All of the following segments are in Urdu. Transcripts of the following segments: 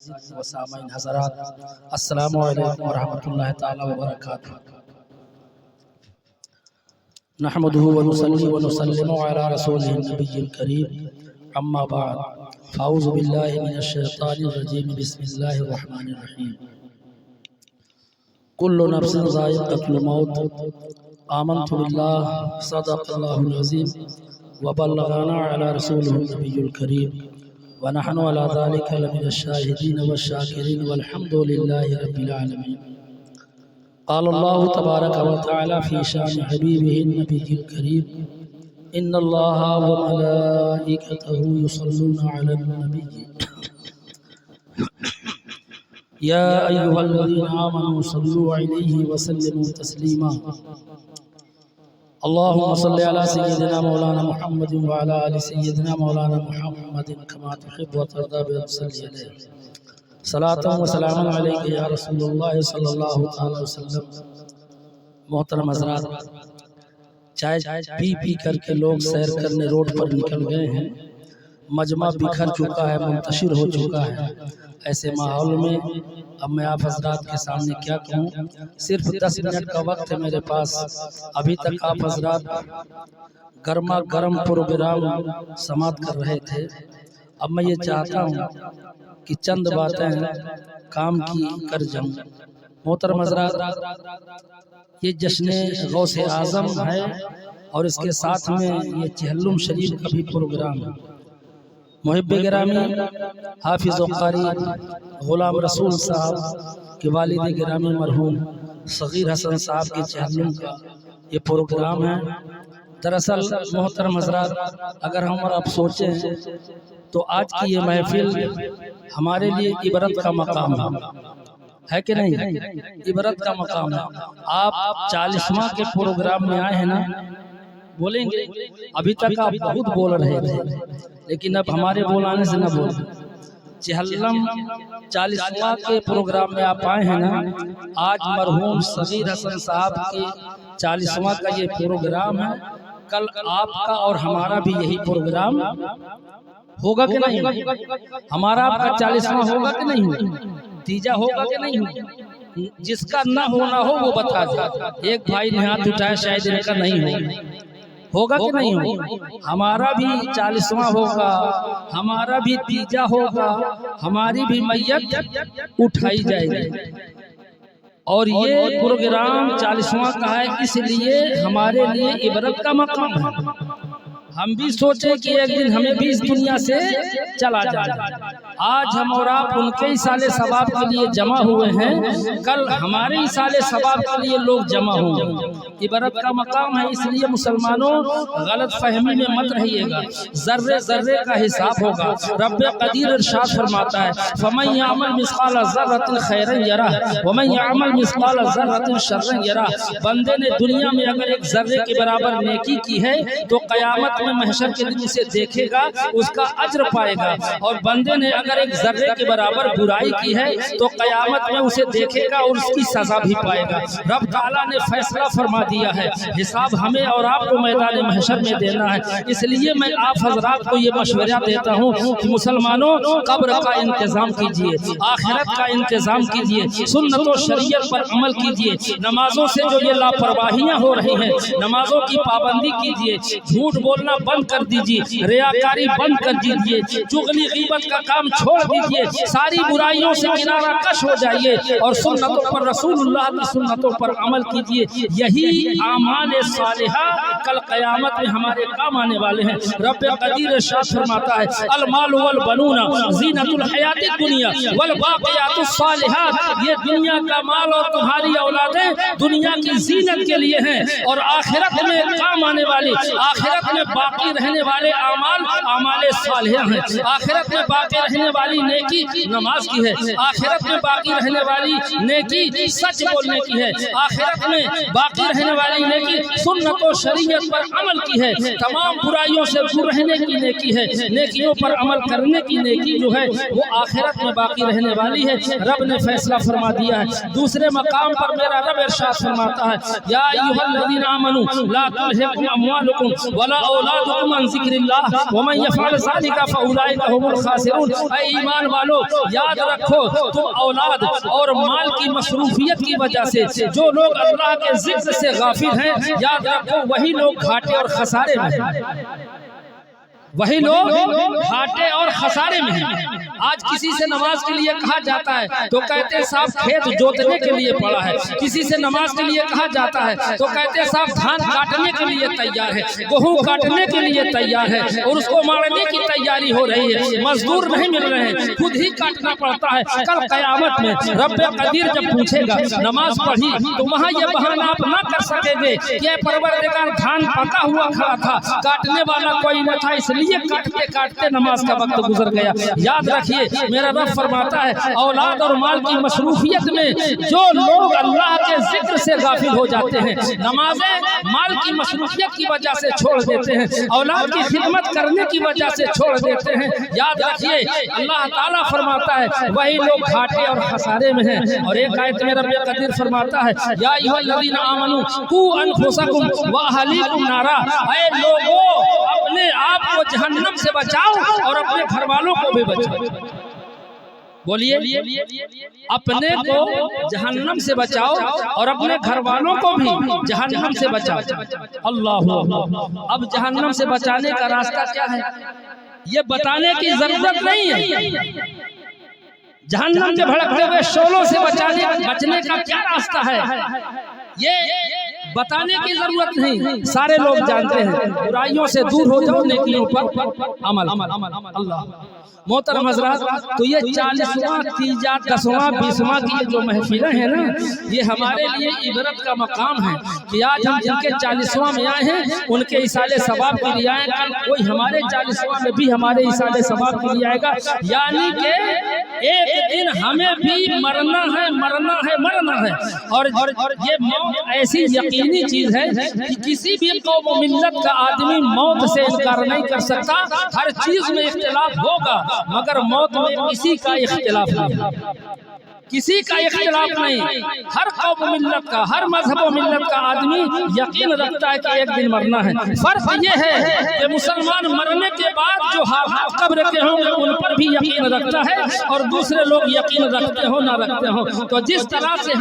و سامعین حضرات، السلام علیکم ورحمۃ اللہ تعالی وبرکاتہ۔ نحمدہ ونصلی ونسلم علی رسولہ النبی الکریم، اما بعد، فاعوذ باللہ من الشیطان الرجیم، بسم اللہ الرحمن الرحیم۔ کل نفس ذائقۃ الموت، آمنت باللہ، صدق اللہ العظیم، وبلغنا علی رسولہ النبی الکریم، ونحن على ذلك لمن الشاهدين والشاكرين والحمد لله رب العالمين۔ قال الله تبارك وتعالى في شان حبيبه النبي الكريم: إن الله وملائكته يصلون على النبي يا أيها الذين آمنوا صلوا عليه وسلموا تسليما۔ اللهم صل على سيدنا مولانا محمد وعلى آل سيدنا مولانا محمد كما تحب وترضى بأن تصلي عليه صلاة وسلام عليك يا رسول الله صلی اللہ علیہ وسلم۔ محترم حضرات، چائے پی پی کر کے لوگ سیر کرنے روڈ پر نکل گئے ہیں، مجمع بکھر چکا ہے، منتشر ہو چکا ہے۔ ایسے ماحول میں اب میں آپ حضرات کے سامنے کیا کہوں، صرف 10 منٹ کا وقت ہے میرے پاس۔ ابھی تک آپ حضرات گرما گرم پروگرام سماعت کر رہے تھے، اب میں یہ چاہتا ہوں کہ چند باتیں کام کی کر جاؤں۔ محترم حضرات، یہ جشن غوث اعظم ہے اور اس کے ساتھ میں یہ چہلم شریف کا بھی پروگرام ہے۔ محب گرامی حافظ و قاری غلام رسول صاحب کے والد گرامی مرحوم صغیر حسن صاحب کے چہلم کا یہ پروگرام ہے۔ دراصل محترم حضرات، اگر ہم اور آپ سوچیں تو آج کی یہ محفل ہمارے لیے عبرت کا مقام ہے کہ نہیں؟ عبرت کا مقام ہے۔ آپ 40واں کے پروگرام میں آئے ہیں نا، بولیں گے ابھی تک آپ بہت بول رہے تھے، لیکن اب ہمارے بولانے سے نہ بولیں۔ چہلم 40واں کے پروگرام میں آپ آئے ہیں نا، آج مرحوم صغیر حسن صاحب کے 40واں کا یہ پروگرام ہے۔ کل آپ کا اور ہمارا بھی یہی پروگرام ہوگا کہ نہیں؟ ہمارا آپ کا 40واں ہوگا کہ نہیں ہوگا؟ تیجا ہوگا کہ نہیں ہوگا؟ جس کا نہ ہونا ہو وہ بتا دے۔ ایک بھائی نے ہاتھ اٹھایا، شاید ان کا نہیں ہوگا کہ نہیں ہوگا؟ ہمارا بھی 40واں ہوگا، ہمارا بھی تیجا ہوگا، ہماری بھی میت اٹھائی جائے گی۔ اور یہ پروگرام 40واں کا ہے، اس لیے ہمارے لیے عبرت کا مقام ہے۔ ہم بھی سوچیں کہ ایک دن ہمیں بھی اس دنیا سے چلا جائے۔ آج ہم اور آپ ان کے ایصال ثواب کے لیے جمع ہوئے ہیں، کل ہمارے ایصال ثواب کے لیے لوگ جمع ہوں گے۔ عبرت کا مقام ہے، اس لیے مسلمانوں غلط فہمی میں مت رہیے گا۔ ذرے ذرے کا حساب ہوگا۔ رب قدیر ارشاد فرماتا ہے: فَمَن يَعْمَلْ مِثْقَالَ ذَرَّةٍ خَيْرًا يَرَهُ وَمَن يَعْمَلْ مِثْقَالَ ذَرَّةٍ شَرًّا يَرَهُ۔ بندے نے دنیا میں اگر ایک ذرے کے برابر نیکی کی ہے تو قیامت میں محشر کے دن اسے دیکھے گا، اس کا اجر پائے گا۔ اور بندے نے اگر ایک ذرے کے برابر برائی کی ہے تو قیامت میں اسے دیکھے گا اور اس کی سزا بھی پائے گا۔ رب تعالیٰ نے فیصلہ فرما دیا ہے، حساب ہمیں اور آپ کو میدان محشر میں دینا ہے۔ اس لیے میں آپ حضرات کو یہ مشورہ دیتا ہوں کہ مسلمانوں قبر کا انتظام کیجئے، آخرت کا انتظام کیجئے، سنت و شریعت پر عمل کیجئے۔ نمازوں سے جو یہ لاپرواہیاں ہو رہی ہیں، نمازوں کی پابندی کیجئے، جھوٹ بولنا بند کر دیجئے، ریاکاری بند کر دیجئے، چغلی غیبت کا کام چھوڑ دیجئے، ساری برائیوں سے کنارہ کش ہو جائیے اور سنتوں پر، رسول اللہ کی سنتوں پر عمل کیجئے۔ یہی اعمال صالحہ کل قیامت میں ہمارے کام آنے والے ہیں۔ رب قدیر ارشاد فرماتا ہے: المال والبنون زینت الحیات الدنیا والباقیات الصالحات۔ یہ دنیا کا مال اور تمہاری اولادیں دنیا کی زینت کے لیے ہیں اور آخرت میں کام آنے والی، آخرت میں باقی رہنے والے اعمال اعمال صالحہ ہیں۔ آخرت میں باقی رہنے والی نیکی نماز کی ہے، آخرت میں باقی رہنے والی نیکی سچ بولنے کی ہے، آخرت میں باقی رہنے والی نیکی سنت و شریعت پر عمل کی ہے، تمام برائیوں سے دور رہنے کی نیکی ہے، نیکیوں پر عمل کرنے کی نیکی جو ہے وہ آخرت میں باقی رہنے والی ہے۔ رب نے فیصلہ فرما دیا ہے۔ دوسرے مقام پر میرا رب ارشاد فرماتا ہے: یا ایھا الذین آمنوا لا تلھکم اموالکم ولا اولادکم عن ذکر اللہ ومن یفعل ذلک فاولئک هم الخاسرون۔ اے ایمان والو یاد رکھو تم اولاد اور مال کی مصروفیت کی وجہ سے جو لوگ اللہ کے ذکر سے غافل ہیں یاد رکھو وہی لوگ گھاٹے اور خسارے میں ہیں، وہی لوگ گھاٹے اور خسارے میں ہیں۔ آج کسی سے نماز کے لیے کہا جاتا ہے تو کہتے ہیں صاحب کھیت جوتنے کے لیے پڑا ہے، کسی سے نماز کے لیے کہا جاتا ہے تو کہتے ہیں صاحب دھان کاٹنے کے لیے تیار ہے، گہوں کاٹنے کے لیے تیار ہے اور اس کو مارنے کی تیاری ہو رہی ہے، مزدور نہیں مل رہے ہیں، خود ہی کاٹنا پڑتا ہے۔ کل قیامت میں رب قدیر جب پوچھے گا نماز پڑھی تو وہاں یہ بہانہ آپ نہ کر سکیں گے کہ اے پروردگار دھان پکا ہوا کھڑا تھا، کاٹنے والا کوئی نہ تھا اس لیے کاٹتے کاٹتے نماز کا وقت گزر گیا۔ یاد رکھیے میرا رب فرماتا ہے اولاد اور مال کی مصروفیت میں جو لوگ اللہ کے ذکر سے غافل ہو جاتے ہیں، نمازیں مال کی مصروفیت کی وجہ سے چھوڑ دیتے ہیں، اولاد کی خدمت کرنے کی وجہ سے چھوڑ دیتے ہیں، یاد رکھیے اللہ تعالیٰ فرماتا ہے وہی لوگ گھاٹے اور خسارے میں ہیں۔ اور ایک آیت میں رب قدیر فرماتا ہے یا ایھا الذین آمنوا قوا انفسکم واہلیکم نارا، اے لوگو اپنے آپ کو جہنم سے بچاؤ اور اپنے گھر والوں کو بھی بچاؤ۔ بولیے اپنے کو جہنم سے بچاؤ اور اپنے گھر والوں کو بھی جہنم سے بچاؤ۔ اللہ اب جہنم سے بچانے کا راستہ کیا ہے یہ بتانے کی ضرورت نہیں ہے، جہنم کے بھڑکتے ہوئے شعلوں سے بچنے کا کیا راستہ ہے یہ بتانے کی ضرورت نہیں، سارے لوگ جانتے ہیں۔ برائیوں سے دور ہو جاؤ، نیکیوں پر عمل۔ اللہ محترم حضرات، تو یہ 40واں 30واں 10واں 20واں کی جو محفلیں ہیں نا، یہ ہمارے لیے عبرت کا مقام ہے کہ آج ہم جن کے 40واں میں آئے ہیں ان کے ایصال ثواب کے لیے آئے، کل کوئی ہمارے 40واں میں بھی ہمارے ایصال ثواب کے لیے آئے گا، یعنی کہ ایک دن ہمیں بھی مرنا ہے مرنا ہے مرنا ہے۔ اور یہ موت ایسی یقینی چیز ہے کہ کسی بھی قوم و ملت کا آدمی موت سے انکار نہیں کر سکتا، ہر چیز میں اختلاف ہوگا مگر موت میں کسی کا اختلاف نہیں، کسی کا اختلاف نہیں، ہر قوم و ملت کا ہر مذہب و ملت کا آدمی یقین رکھتا ہے کہ ایک دن مرنا ہے۔ فرق یہ ہے کہ مسلمان مرنے کے بعد جو حالات قبر کے ہوں گے ان پر بھی یقین رکھتا ہے اور دوسرے لوگ یقین رکھتے ہوں نہ رکھتے ہوں۔ تو جس طرح سے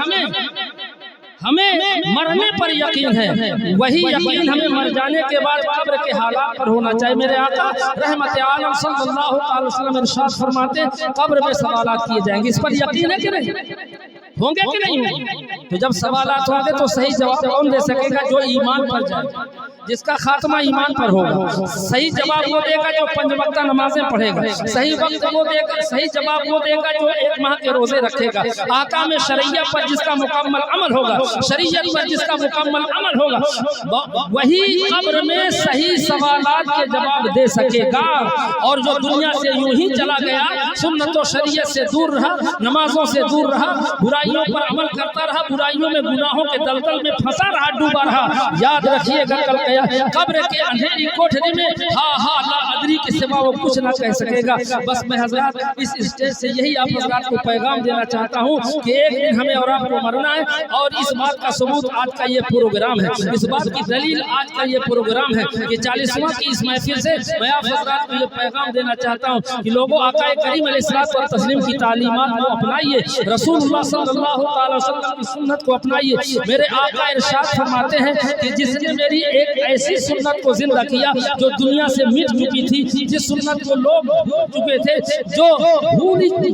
ہمیں مرنے پر یقین ہے وہی یقین ہمیں مر جانے کے بعد قبر کے حالات پر ہونا چاہیے۔ میرے آقا رحمت عالم صلی اللہ علیہ وسلم ارشاد فرماتے ہیں قبر میں سوالات کیے جائیں گے، اس پر یقین ہے کہ نہیں؟ ہوں گے کہ نہیں ہوں گے؟ تو جب سوالات ہوں گے تو صحیح جواب کون دے سکے گا؟ جو ایمان پر جائے، جس کا خاتمہ ایمان پر ہوگا۔ صحیح جواب وہ دے گا جو 5 وقتہ نمازیں پڑھے گا، صحیح وقت وہ دے گا، صحیح جواب وہ دے گا جو 1 ماہ کے روزے رکھے گا، احکام شرعیہ پر جس کا مکمل عمل ہوگا، شریعت پر جس کا مکمل عمل ہوگا، وہی قبر میں صحیح سوالات کے جواب دے سکے گا۔ اور جو دنیا سے یوں ہی چلا گیا، سنت و شریعت سے دور رہا، نمازوں سے دور رہا، برائیوں پر عمل کرتا رہا، برائیوں میں گناہوں کے دلدل میں پھنسا رہا، ڈوبا رہا، یاد رکھیے گا کل قبر کے اندھیری کوٹھری میں ہاں لا ادری کے سوا وہ کچھ نہ کہہ سکے گا۔ بس میں حضرات اس اسٹیج سے یہی آپ حضرات کو پیغام دینا چاہتا ہوں کہ ایک دن ہمیں اور آپ کو مرنا ہے، اور اس بات کا ثبوت آج کا یہ پروگرام ہے، اس بات کی دلیل آج کا یہ پروگرام ہے کہ 40واں کی اس محفل سے میں آپ حضرات کو یہ پیغام دینا چاہتا ہوں کہ لوگوں آقا کریم علیہ الصلوۃ والتسلیم کی تعلیمات کو اپنائیے، رسول اللہ صلی اللہ تعالی وسلم کی سنت کو اپنائیے۔ میرے آقا ارشاد فرماتے ہیں کہ جس نے میری ایک ایسی سنت کو زندہ کیا جو دنیا سے مٹ چکی تھی، جس سنت کو لوگ بھول چکے تھے، جو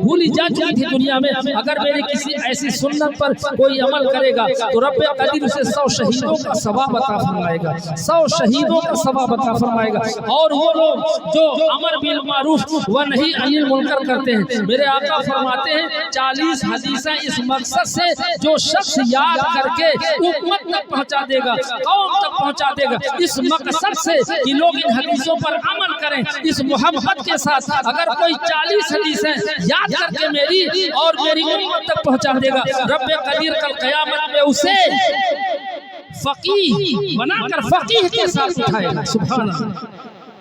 بھولی جا چکی تھی دنیا میں، اگر میری کسی ایسی سنت پر کوئی عمل کرے گا تو رب قدیر اسے 100 شہیدوں کا ثواب عطا فرمائے گا، 100 شہیدوں کا ثواب عطا فرمائے گا۔ اور وہ لوگ جو امر بالمعروف و نہی عن المنکر کرتے ہیں، میرے آقا فرماتے ہیں 40 حدیثیں اس مقصد سے جو شخص یاد کر کے امت تک پہنچا دے گا، قوم تک پہنچا دے گا، اس مقصد سے کہ لوگ ان حدیثوں پر عمل کریں، اس محبت کے ساتھ اگر کوئی 40 حدیثیں یاد کر کے میری اور میری امت تک پہنچا دے گا، رب قدیر کل قیامت میں اسے فقیہ بنا کر فقیہ کے ساتھ اٹھائے گا۔ سبحان اللہ،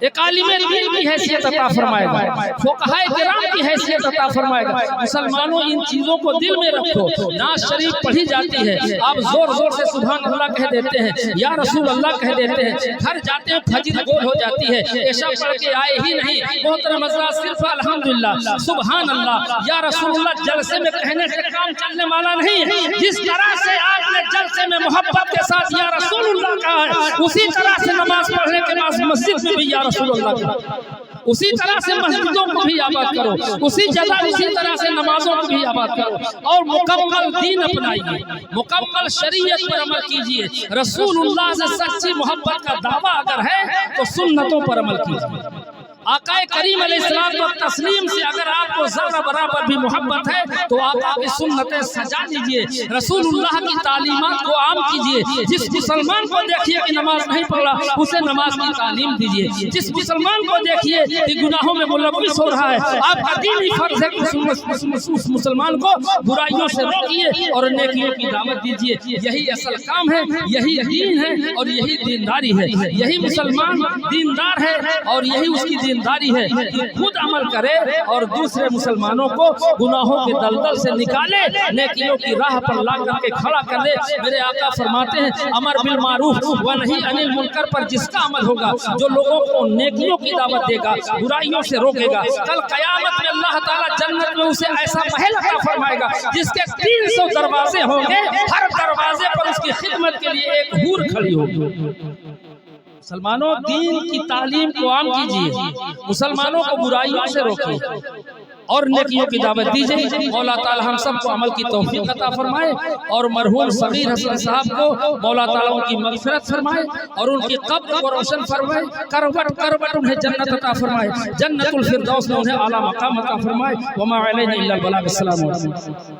ایک عالم دین کی حیثیت عطا فرمائے گا، فقہائے کرام کی حیثیت عطا فرمائے گا۔ مسلمانوں ان چیزوں کو دل میں رکھو۔ نعت شریف پڑھی جاتی ہے، آپ زور زور سے سبحان اللہ کہہ دیتے ہیں، یا رسول اللہ کہہ دیتے ہیں، گھر جاتے ہیں فجر گول ہو جاتی ہے، عشاء پڑھ کے آئے ہی نہیں، محترم حضرات صرف الحمدللہ سبحان اللہ یا رسول اللہ جلسے میں کہنے سے کام چلنے والا نہیں ہے۔ جس طرح سے آپ نے جلسے میں محبت کے ساتھ یا رسول اللہ کہا ہے، اسی طرح سے نماز پڑھنے کے بعد مسجد میں بھی یا رسول اللہ کہا، اسی طرح سے مسجدوں کو بھی آباد کرو، اسی جگہ اسی طرح سے نمازوں کو بھی آباد کرو، اور مکمل دین اپنائیے، مکمل شریعت پر عمل کیجئے۔ رسول اللہ سے سچی محبت کا دعویٰ اگر ہے تو سنتوں پر عمل کیجئے۔ آقا کریم علیہ السلام و تسلیم سے اگر آپ کو ذرہ برابر بھی محبت ہے تو آقا کی سنتیں سجا دیجئے، رسول اللہ کی تعلیمات کو عام کیجئے۔ جس مسلمان کو دیکھیے کہ نماز نہیں پڑھ رہا اسے نماز کی تعلیم دیجئے، جس مسلمان کو دیکھیے کہ گناہوں میں ملوث ہو رہا ہے آپ کا دینی فرض ہے کہ اس مسلمان کو برائیوں سے روکیے اور نیکیوں کی دعوت دیجئے۔ یہی اصل کام ہے، یہی دین ہے اور یہی دینداری ہے۔ یہی مسلمان دیندار ہے اور یہی اس کی دینداری ہے کہ خود عمل کرے اور دوسرے مسلمانوں کو گناہوں کے دلدل سے نکالے، نیکیوں کی راہ پر لا کر کے کھڑا کر دے۔ میرے آقا فرماتے ہیں امر بالمعروف ونہی عن المنکر پر جس کا عمل ہوگا، جو لوگوں کو نیکیوں کی دعوت دے گا، برائیوں سے روکے گا، کل قیامت میں اللہ تعالیٰ جنت میں اسے ایسا محل عطا فرمائے گا جس کے 300 دروازے ہوں گے، ہر دروازے پر اس کی خدمت کے لیے ایک حور کھڑی ہوگی۔ مسلمانوں دین کی تعلیم کو عام کیجئے، مسلمانوں کو برائیوں سے روکیے اور نیکیوں کی دعوت دیجئے۔ مولا تعالی ہم سب کو عمل کی توفیق عطا فرمائے اور مرحوم صغیر حسن صاحب کو مولا تعالی ان کی مغفرت فرمائے اور ان کی قبر کو روشن فرمائے، کروٹ کروٹ انہیں جنت عطا فرمائے، جنت الفردوس میں انہیں اعلیٰ مقام عطا فرمائے۔ وما علینا الا البلاغ۔ السلام علیکم۔